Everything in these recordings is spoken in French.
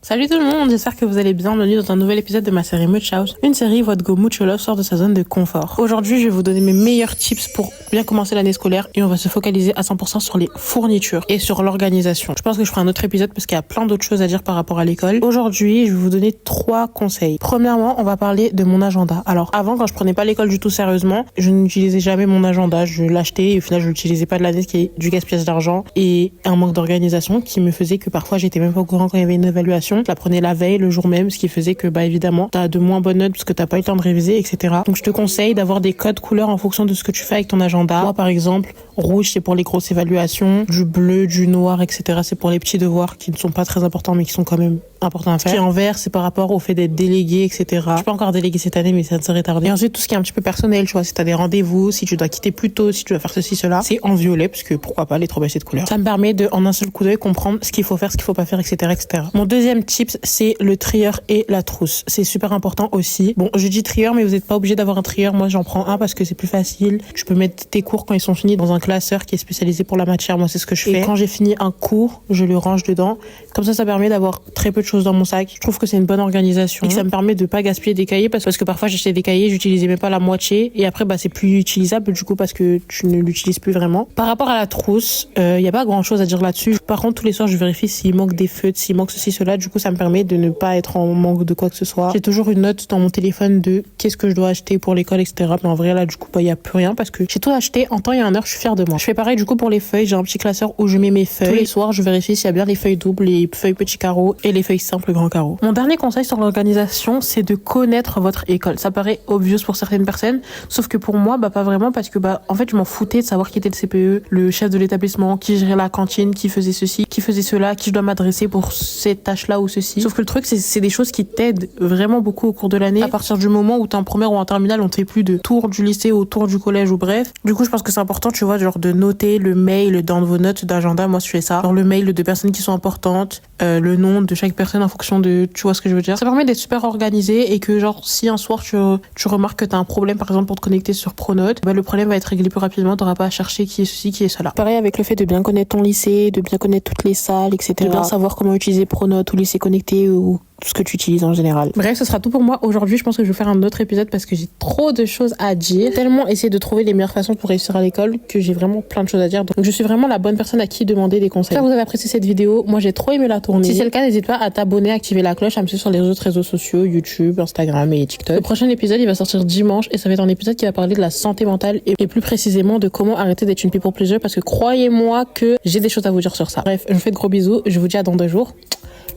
Salut tout le monde, j'espère que vous allez bien. Bienvenue dans un nouvel épisode de ma série Much House. Une série What Go Mucho Love sort de sa zone de confort. Aujourd'hui, je vais vous donner mes meilleurs tips pour bien commencer l'année scolaire et on va se focaliser à 100% sur les fournitures et sur l'organisation. Je pense que je ferai un autre épisode parce qu'il y a plein d'autres choses à dire par rapport à l'école. Aujourd'hui, je vais vous donner 3 conseils. Premièrement, on va parler de mon agenda. Alors avant, quand je prenais pas l'école du tout sérieusement, je n'utilisais jamais mon agenda. Je l'achetais et au final, je l'utilisais pas de l'année, ce qui est du gaspillage d'argent et un manque d'organisation qui me faisait que parfois j'étais même pas au courant quand il y avait une évaluation. Je la prenais la veille, le jour même, ce qui faisait que évidemment t'as de moins bonnes notes parce que t'as pas eu le temps de réviser, etc. Donc je te conseille d'avoir des codes couleurs en fonction de ce que tu fais avec ton agenda. Moi par exemple, rouge c'est pour les grosses évaluations, du bleu, du noir, etc. c'est pour les petits devoirs qui ne sont pas très importants mais qui sont quand même importants à faire. Puis en vert c'est par rapport au fait d'être délégué, etc. Je suis pas encore délégué cette année mais ça ne serait tardé. Et ensuite tout ce qui est un petit peu personnel, tu vois, si t'as des rendez-vous, si tu dois quitter plus tôt, si tu dois faire ceci, cela, c'est en violet parce que pourquoi pas les trop belles de couleurs. Ça me permet de en un seul coup d'œil comprendre ce qu'il faut faire, ce qu'il faut pas faire, etc., etc. Mon deuxième tip c'est le trieur et la trousse. C'est super important aussi. Bon, je dis trieur, mais vous n'êtes pas obligé d'avoir un trieur. Moi, j'en prends un parce que c'est plus facile. Tu peux mettre tes cours quand ils sont finis dans un classeur qui est spécialisé pour la matière. Moi, c'est ce que je fais. Et quand j'ai fini un cours, je le range dedans. Comme ça permet d'avoir très peu de choses dans mon sac. Je trouve que c'est une bonne organisation. Et que ça me permet de pas gaspiller des cahiers parce que parfois, j'achetais des cahiers, j'utilisais même pas la moitié. Et après, c'est plus utilisable du coup parce que tu ne l'utilises plus vraiment. Par rapport à la trousse, y a pas grand chose à dire là-dessus. Par contre, tous les soirs, je vérifie s'il manque des feutres, s'il manque ceci, cela. Du coup, ça me permet de ne pas être en manque de quoi que ce soit. J'ai toujours une note dans mon téléphone de qu'est-ce que je dois acheter pour l'école, etc. Mais en vrai, là, du coup, il y a plus rien parce que j'ai tout acheté en temps et en heure. Je suis fière de moi. Je fais pareil, du coup, pour les feuilles. J'ai un petit classeur où je mets mes feuilles. Tous les soirs, je vérifie s'il y a bien les feuilles doubles, les feuilles petits carreaux et les feuilles simples grands carreaux. Mon dernier conseil sur l'organisation, c'est de connaître votre école. Ça paraît obvious pour certaines personnes, sauf que pour moi, pas vraiment parce que, en fait, je m'en foutais de savoir qui était le CPE, le chef de l'établissement, qui gérait la cantine, qui faisait ceci, qui faisait cela, qui je dois m'adresser pour cette tâche-là ou ceci. Sauf que le truc, c'est des choses qui t'aident vraiment beaucoup au cours de l'année. À partir du moment où t'es en première ou en terminale, on te fait plus de tour du lycée au tour du collège ou bref. Du coup, je pense que c'est important, tu vois, genre de noter le mail dans vos notes d'agenda. Moi, je fais ça. Genre le mail de personnes qui sont importantes, le nom de chaque personne en fonction de, tu vois ce que je veux dire. Ça permet d'être super organisé et que genre, si un soir tu remarques que t'as un problème, par exemple, pour te connecter sur Pronote, le problème va être réglé plus rapidement. T'auras pas à chercher qui est ceci, qui est cela. Pareil avec le fait de bien connaître ton lycée, de bien connaître toutes les salles, etc. De bien savoir comment utiliser Pronote ou lycée connecté ou tout ce que tu utilises en général. Bref, ce sera tout pour moi aujourd'hui. Je pense que je vais faire un autre épisode parce que j'ai trop de choses à dire. Tellement essayer de trouver les meilleures façons pour réussir à l'école que j'ai vraiment plein de choses à dire. Donc je suis vraiment la bonne personne à qui demander des conseils. J'espère que vous avez apprécié cette vidéo. Moi, j'ai trop aimé la tourner. Si c'est le cas, n'hésite pas à t'abonner, à activer la cloche, à me suivre sur les autres réseaux sociaux, YouTube, Instagram et TikTok. Le prochain épisode, il va sortir dimanche et ça va être un épisode qui va parler de la santé mentale et plus précisément de comment arrêter d'être une people pleaser parce que croyez-moi que j'ai des choses à vous dire sur ça. Bref, je vous fais de gros bisous. Je vous dis à dans 2 jours.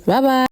Bye bye.